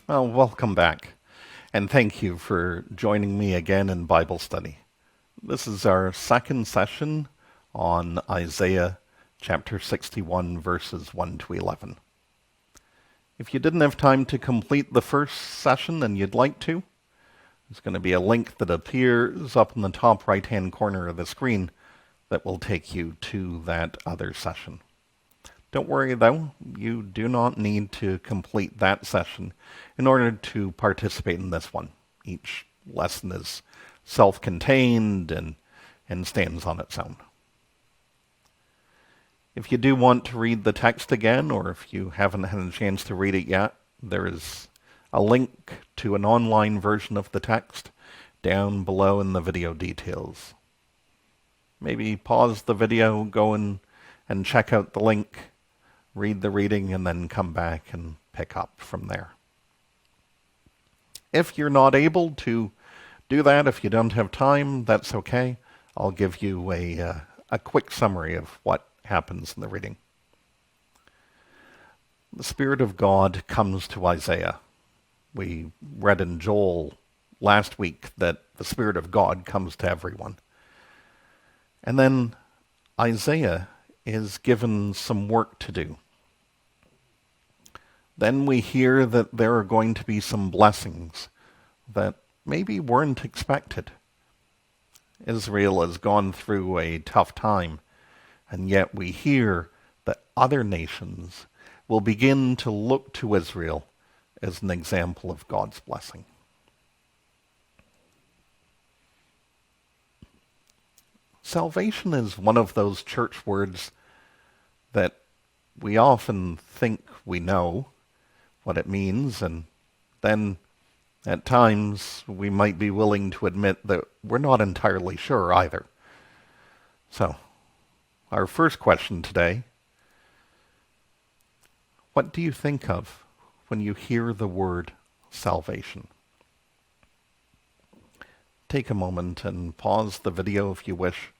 Well, welcome back, and thank you for joining me again in Bible study. This is our second session on Isaiah chapter 61, verses 1 to 11. If you didn't have time to complete the first session and you'd like to, there's going to be a link that appears up in the top right-hand corner of the screen that will take you to that other session. Don't worry, though, you do not need to complete that session in order to participate in this one. Each lesson is self-contained and stands on its own. If you do want to read the text again, or if you haven't had a chance to read it yet, there is a link to an online version of the text down below in the video details. Maybe pause the video, go and check out the link, read the reading, and then come back and pick up from there. If you're not able to do that, if you don't have time, that's okay. I'll give you a quick summary of what happens in the reading. The Spirit of God comes to Isaiah. We read in Joel last week that the Spirit of God comes to everyone. And then Isaiah is given some work to do. Then we hear that there are going to be some blessings that maybe weren't expected. Israel has gone through a tough time, and yet we hear that other nations will begin to look to Israel as an example of God's blessing. Salvation is one of those church words that we often think we know what it means, and then at times we might be willing to admit that we're not entirely sure either. So, our first question today: what do you think of when you hear the word salvation? Take a moment and pause the video if you wish.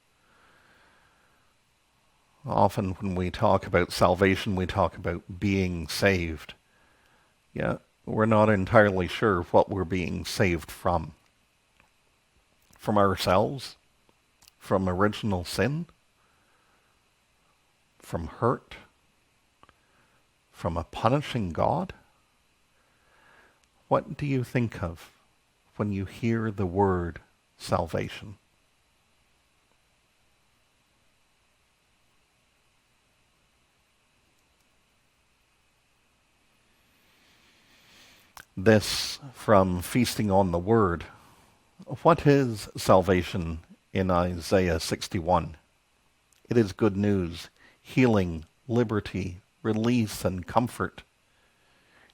Often when we talk about salvation, we talk about being saved. Yet we're not entirely sure what we're being saved from. From ourselves? From original sin? From hurt? From a punishing God? What do you think of when you hear the word salvation? This from Feasting on the Word. What is salvation in Isaiah 61? It is good news, healing, liberty, release, and comfort.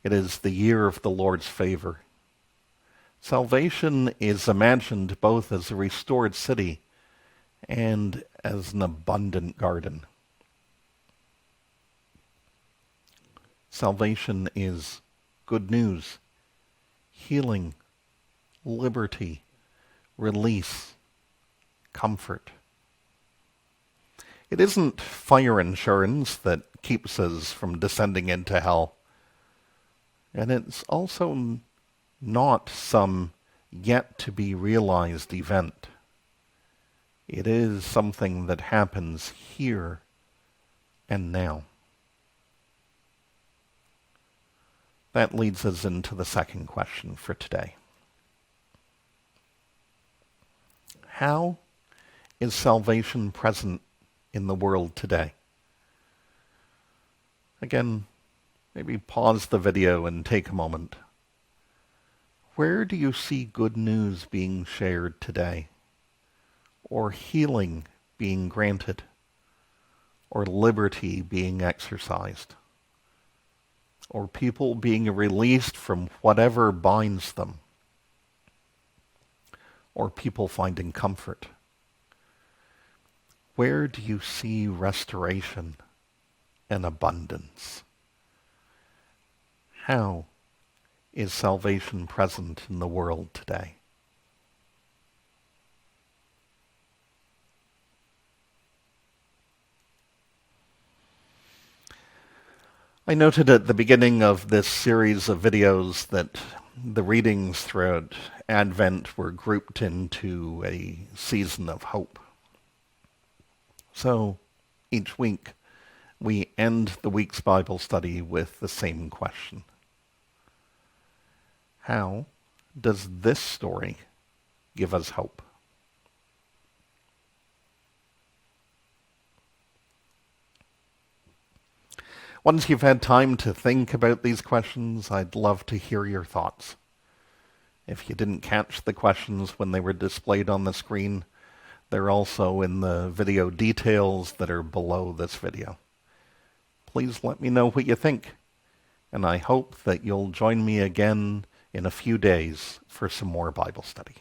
It is the year of the Lord's favor. Salvation is imagined both as a restored city and as an abundant garden. Salvation is good news, healing, liberty, release, comfort. It isn't fire insurance that keeps us from descending into hell. And it's also not some yet-to-be-realized event. It is something that happens here and now. That leads us into the second question for today. How is salvation present in the world today? Again, maybe pause the video and take a moment. Where do you see good news being shared today? Or healing being granted? Or liberty being exercised? Or people being released from whatever binds them? Or people finding comfort? Where do you see restoration and abundance? How is salvation present in the world today? I noted at the beginning of this series of videos that the readings throughout Advent were grouped into a season of hope. So each week we end the week's Bible study with the same question. How does this story give us hope? Once you've had time to think about these questions, I'd love to hear your thoughts. If you didn't catch the questions when they were displayed on the screen, they're also in the video details that are below this video. Please let me know what you think, and I hope that you'll join me again in a few days for some more Bible study.